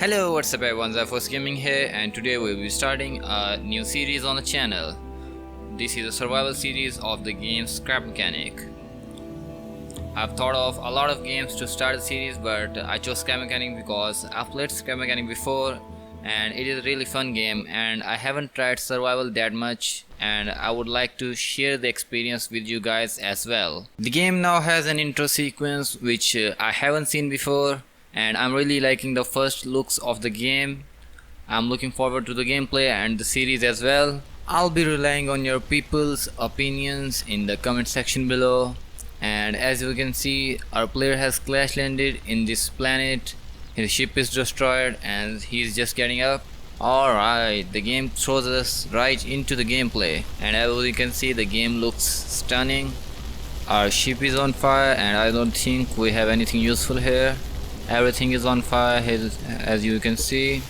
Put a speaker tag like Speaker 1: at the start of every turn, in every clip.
Speaker 1: Hello, what's up everyone, Zyphorus Gaming here, and today we'll be starting a new series on the channel. This is a survival series of the game Scrap Mechanic. I've thought of a lot of games to start the series, but I chose Scrap Mechanic because I've played Scrap Mechanic before and it is a really fun game, and I haven't tried survival that much, and I would like to share the experience with you guys as well. The game now has an intro sequence which I haven't seen before, and I'm really liking the first looks of the game. I'm looking forward to the gameplay and the series as well. I'll be relying on your people's opinions in the comment section below. And as you can see, our player has crash landed in this planet. His ship is destroyed and he's just getting up. Alright, the game throws us right into the gameplay, and as you can see, the game looks stunning. Our ship is on fire and I don't think we have anything useful here. Everything is on fire here, as you can see.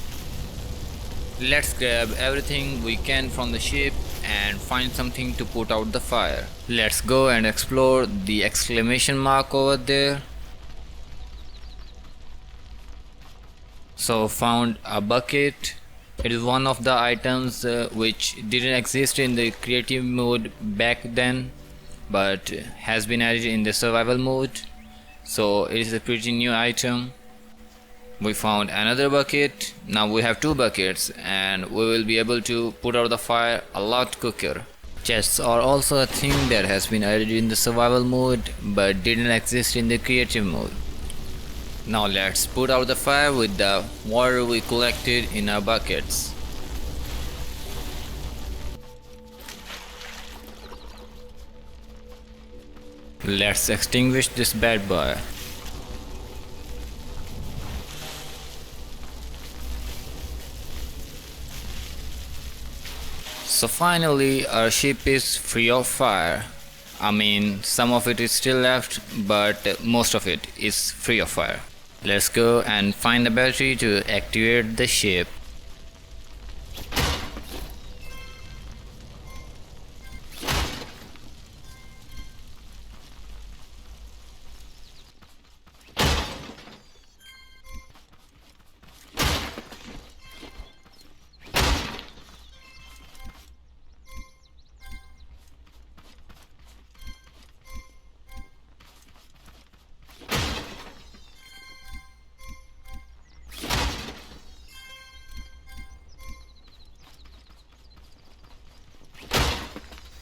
Speaker 1: Let's grab everything we can from the ship and find something to put out the fire. Let's go and explore the exclamation mark over there. So found a bucket. It is one of the items which didn't exist in the creative mode back then, but has been added in the survival mode. So it is a pretty new item. We found another bucket. Now we have two buckets and we will be able to put out the fire a lot quicker. Chests are also a thing that has been added in the survival mode but didn't exist in the creative mode. Now let's put out the fire with the water we collected in our buckets. Let's extinguish this bad boy. So finally our ship is free of fire. I mean, some of it is still left, but most of it is free of fire. Let's go and find the battery to activate the ship.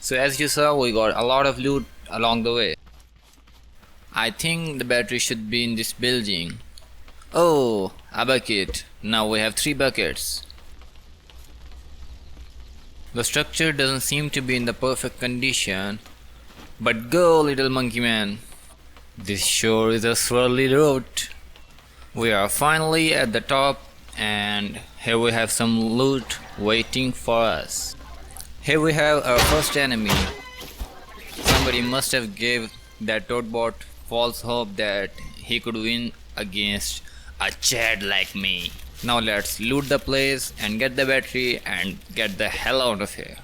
Speaker 1: So as you saw, we got a lot of loot along the way. I think the battery should be in this building. Oh, a bucket. Now we have 3 buckets. The structure doesn't seem to be in the perfect condition, but go little monkey man. This sure is a swirly road. We are finally at the top, and here we have some loot waiting for us. Here we have our first enemy. Somebody must have gave that toad bot false hope that he could win against a Chad like me. Now let's loot the place and get the battery and get the hell out of here.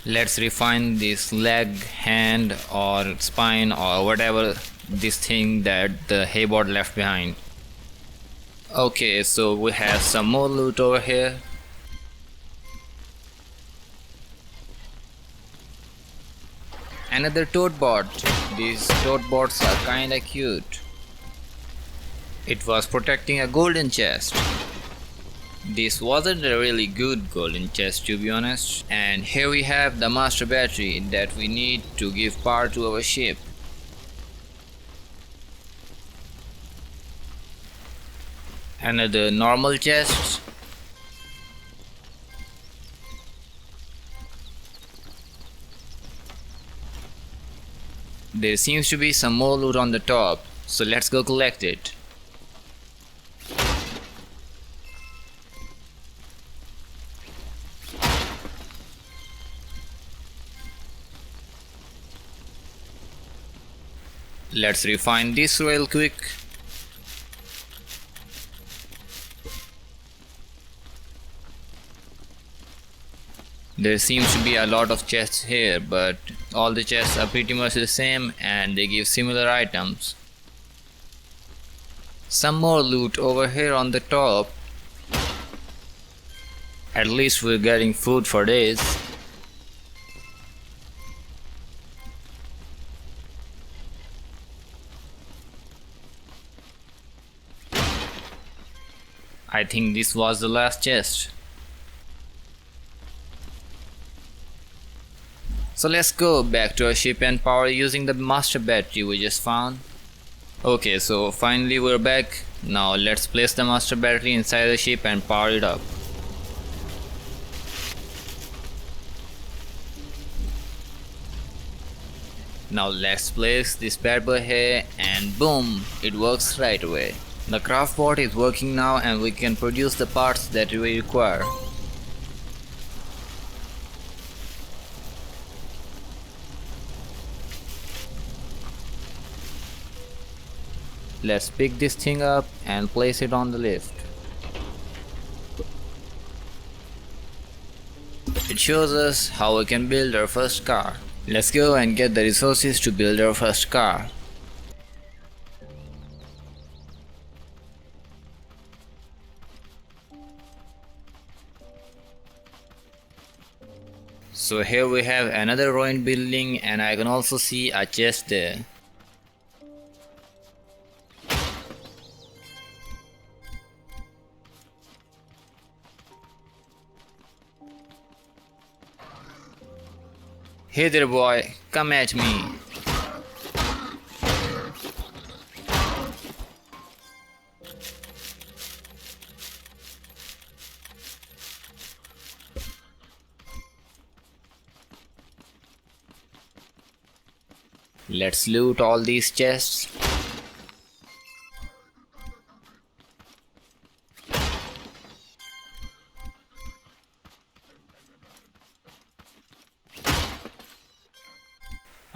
Speaker 1: Let's refine this leg, hand or spine or whatever this thing that the haybot left behind. Okay, so we have some more loot over here. Another toad bot. These toad bots are kinda cute. It was protecting a golden chest. This wasn't a really good golden chest, to be honest. And here we have the master battery that we need to give power to our ship. Another normal chest. There seems to be some more loot on the top, so let's go collect it. Let's refine this real quick. There seems to be a lot of chests here, but all the chests are pretty much the same and they give similar items. Some more loot over here on the top. At least we're getting food for days. I think this was the last chest. So let's go back to our ship and power using the master battery we just found. Okay, so finally we're back. Now let's place the master battery inside the ship and power it up. Now let's place this bad boy here and boom, it works right away. The craft bot is working now and we can produce the parts that we require. Let's pick this thing up and place it on the lift. It shows us how we can build our first car. Let's go and get the resources to build our first car. So here we have another ruined building and I can also see a chest there. Hey there boy, come at me. Let's loot all these chests.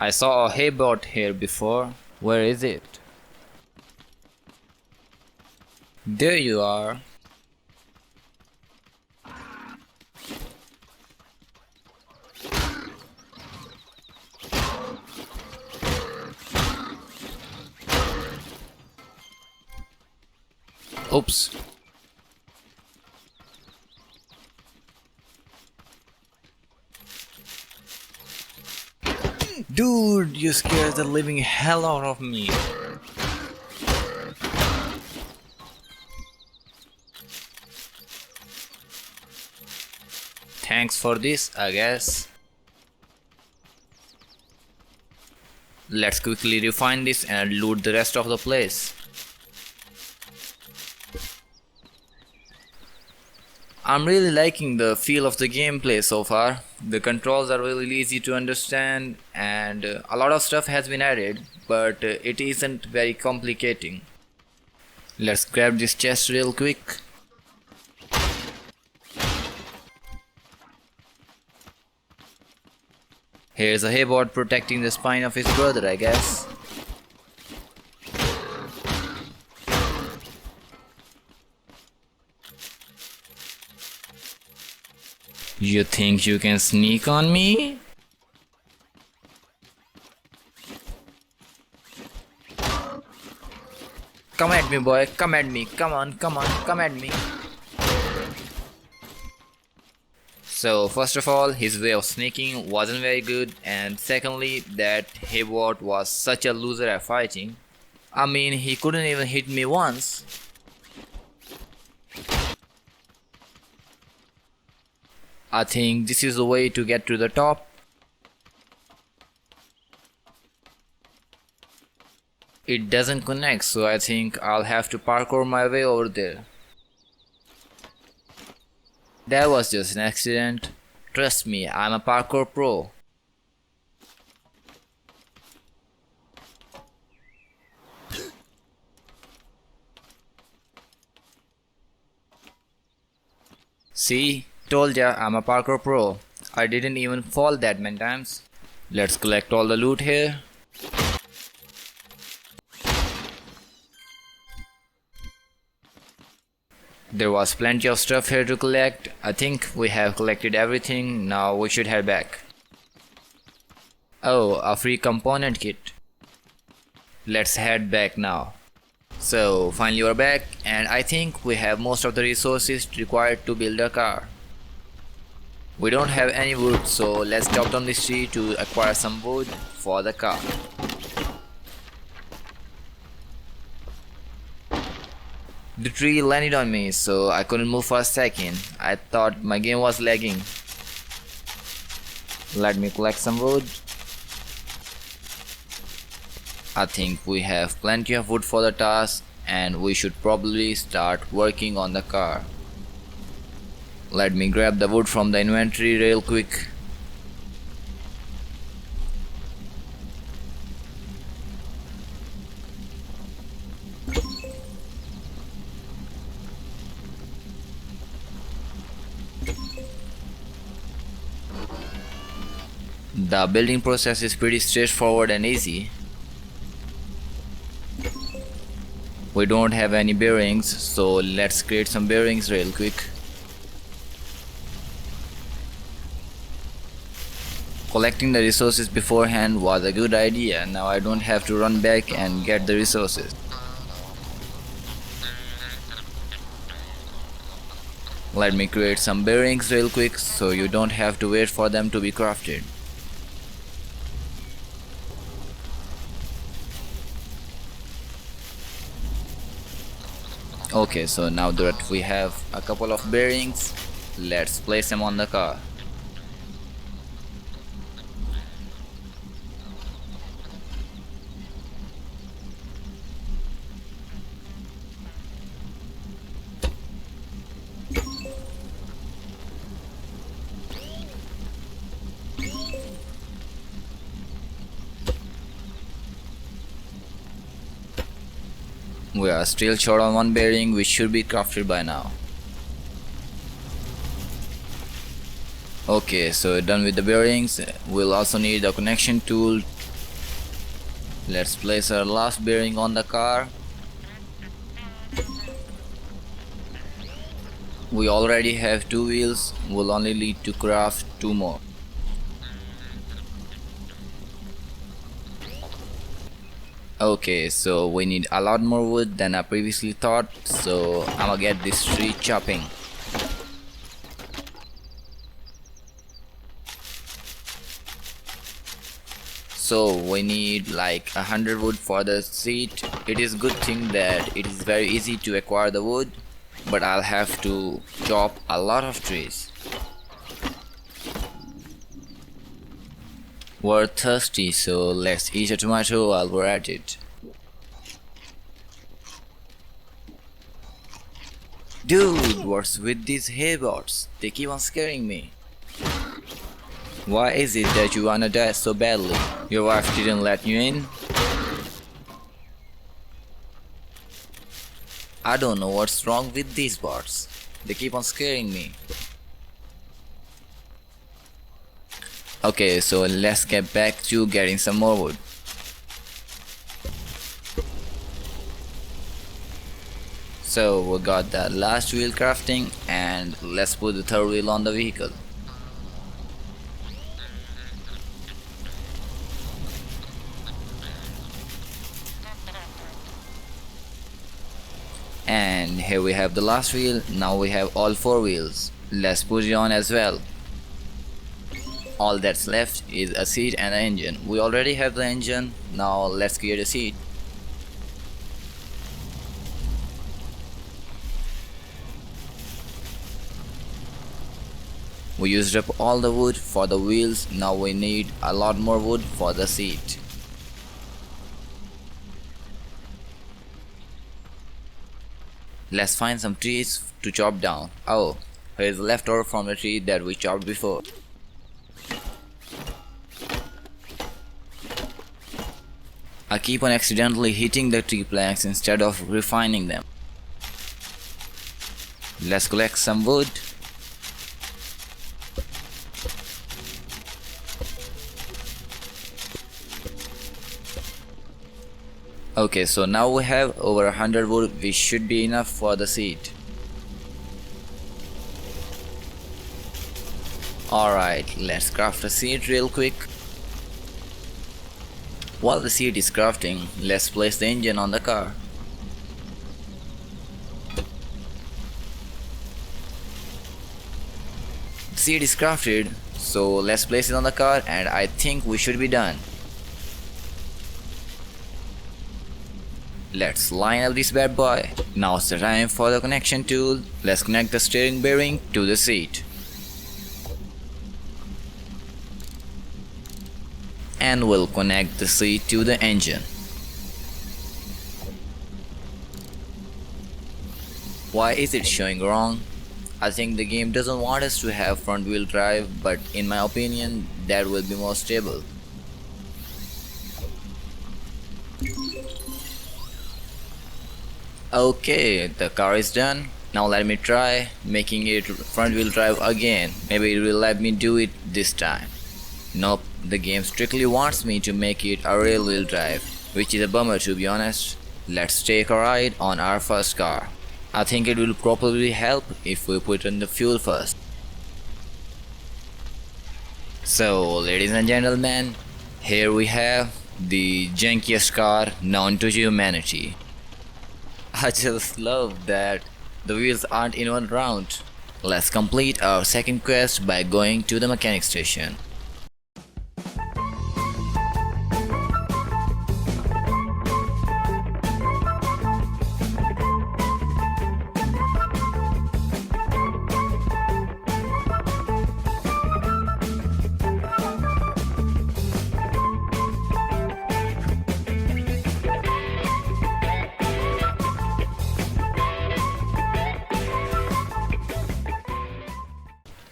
Speaker 1: I saw a hay bot here before. Where is it? There you are. Oops. Dude, you scared the living hell out of me. Thanks for this, I guess. Let's quickly refine this and loot the rest of the place. I'm really liking the feel of the gameplay so far. The controls are really easy to understand and a lot of stuff has been added, but it isn't very complicating. Let's grab this chest real quick. Here's a haybot protecting the spine of his brother, I guess. You think you can sneak on me? Come at me, boy. Come at me. Come on, come at me. So, first of all, his way of sneaking wasn't very good, and secondly, that haybot was such a loser at fighting. I mean, he couldn't even hit me once. I think this is the way to get to the top. It doesn't connect, so I think I'll have to parkour my way over there. That was just an accident. Trust me, I'm a parkour pro. See? Told ya, I'm a parkour pro. I didn't even fall that many times. Let's collect all the loot here. There was plenty of stuff here to collect. I think we have collected everything. Now we should head back. Oh, a free component kit. Let's head back now. So finally we're back and I think we have most of the resources required to build a car. We don't have any wood, so let's chop down this tree to acquire some wood for the car. The tree landed on me, so I couldn't move for a second. I thought my game was lagging. Let me collect some wood. I think we have plenty of wood for the task, and we should probably start working on the car. Let me grab the wood from the inventory real quick. The building process is pretty straightforward and easy. We don't have any bearings, so let's create some bearings real quick. Collecting the resources beforehand was a good idea. Now I don't have to run back and get the resources. Let me create some bearings real quick so you don't have to wait for them to be crafted. Okay, so now that we have a couple of bearings, let's place them on the car. We are still short on one bearing, which should be crafted by now. Okay, so done with the bearings. We'll also need a connection tool. Let's place our last bearing on the car. We already have 2 wheels, we'll only need to craft 2 more. Okay, so we need a lot more wood than I previously thought, so I'ma get this tree chopping. So we need like 100 wood for the seat. It is good thing that it is very easy to acquire the wood, but I'll have to chop a lot of trees. We're thirsty, so let's eat a tomato while we're at it. Dude, what's with these haybots? They keep on scaring me. Why is it that you wanna die so badly? Your wife didn't let you in? I don't know what's wrong with these bots. They keep on scaring me. Okay, so let's get back to getting some more wood. So we got the last wheel crafting, and let's put the third wheel on the vehicle. And here we have the last wheel. Now we have all 4 wheels. Let's put it on as well. All that's left is a seat and an engine. We already have the engine, now let's create a seat. We used up all the wood for the wheels, now we need a lot more wood for the seat. Let's find some trees to chop down. Oh, here's the leftover from the tree that we chopped before. I keep on accidentally hitting the tree planks instead of refining them. Let's collect some wood. Okay, so now we have over 100 wood, which should be enough for the seat. Alright, let's craft a seat real quick. While the seat is crafting, let's place the engine on the car. The seat is crafted, so let's place it on the car and I think we should be done. Let's line up this bad boy. Now it's the time for the connection tool. Let's connect the steering bearing to the seat. And we'll connect the seat to the engine. Why is it showing wrong? I think the game doesn't want us to have front wheel drive, but in my opinion that will be more stable. Okay, the car is done. Now let me try making it front wheel drive again. Maybe it will let me do it this time. Nope, the game strictly wants me to make it a rear wheel drive, which is a bummer to be honest. Let's take a ride on our first car. I think it will probably help if we put in the fuel first. So ladies and gentlemen, here we have the jankiest car known to humanity. I just love that the wheels aren't even round. Let's complete our second quest by going to the mechanic station.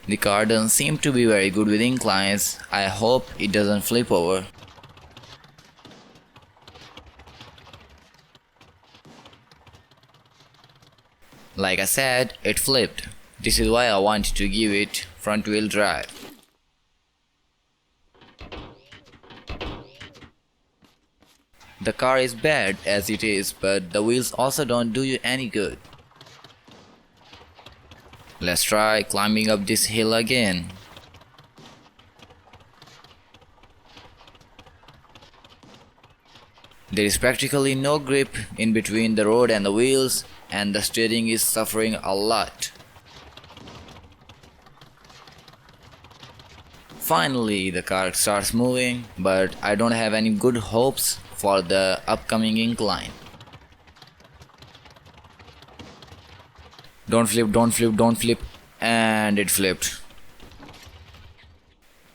Speaker 1: The car doesn't seem to be very good with inclines. I hope it doesn't flip over. Like I said, it flipped. This is why I wanted to give it front wheel drive. The car is bad as it is, but the wheels also don't do you any good. Let's try climbing up this hill again. There is practically no grip in between the road and the wheels, and the steering is suffering a lot. Finally, the car starts moving, but I don't have any good hopes for the upcoming incline. Don't flip, don't flip, don't flip, and it flipped.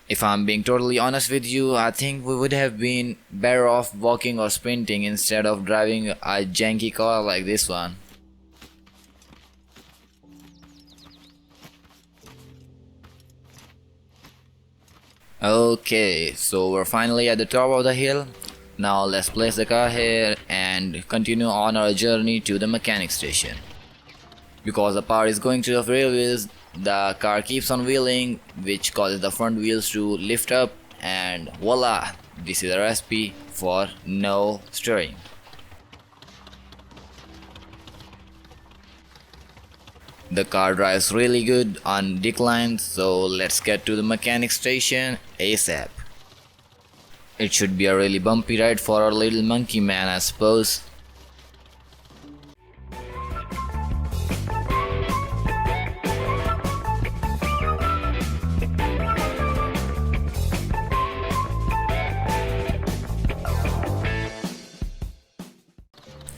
Speaker 1: If I'm being totally honest with you, I think we would have been better off walking or sprinting instead of driving a janky car like this one. Okay, so we're finally at the top of the hill. Now let's place the car here and continue on our journey to the mechanic station. Because the power is going to the rear wheels, the car keeps on wheeling, which causes the front wheels to lift up, and voila, this is a recipe for no steering. The car drives really good on declines, so let's get to the mechanic station ASAP. It should be a really bumpy ride for our little monkey man, I suppose.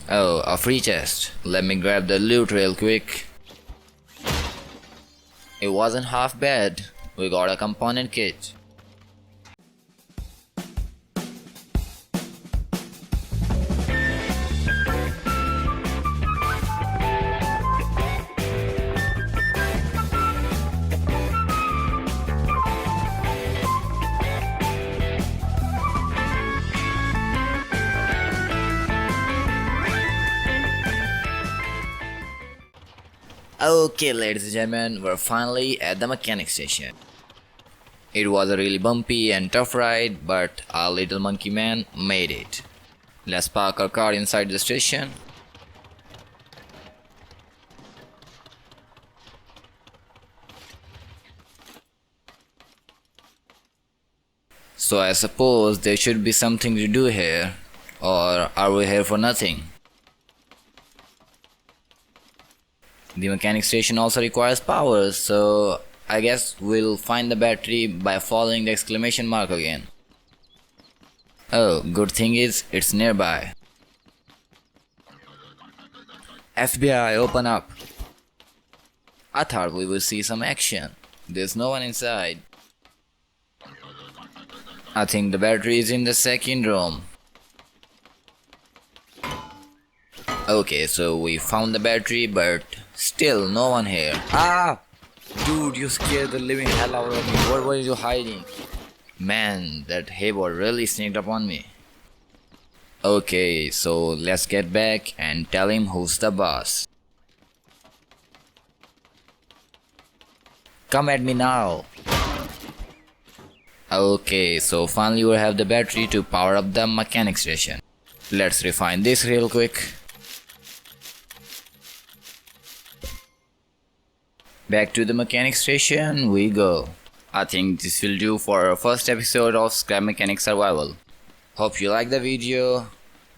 Speaker 1: Oh, a free chest. Let me grab the loot real quick. It wasn't half bad. We got a component kit. Okay, ladies and gentlemen, we're finally at the mechanic station. It was a really bumpy and tough ride, but our little monkey man made it. Let's park our car inside the station. So I suppose there should be something to do here, or are we here for nothing? The mechanic station also requires power, so I guess we'll find the battery by following the exclamation mark again. Oh, good thing is it's nearby. FBI, open up. I thought we would see some action. There's no one inside. I think the battery is in the second room. Okay, so we found the battery, but still no one here. Ah! Dude, you scared the living hell out of me. Where were you hiding? Man, that Hayward really sneaked up on me. Okay, so let's get back and tell him who's the boss. Come at me now. Okay, so finally we have the battery to power up the mechanic station. Let's refine this real quick. Back to the mechanic station we go. I think this will do for our first episode of Scrap Mechanic Survival. Hope you like the video.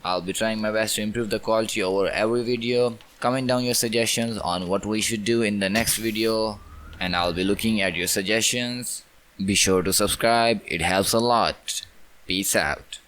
Speaker 1: I'll be trying my best to improve the quality over every video. Comment down your suggestions on what we should do in the next video, and I'll be looking at your suggestions. Be sure to subscribe, it helps a lot. Peace out.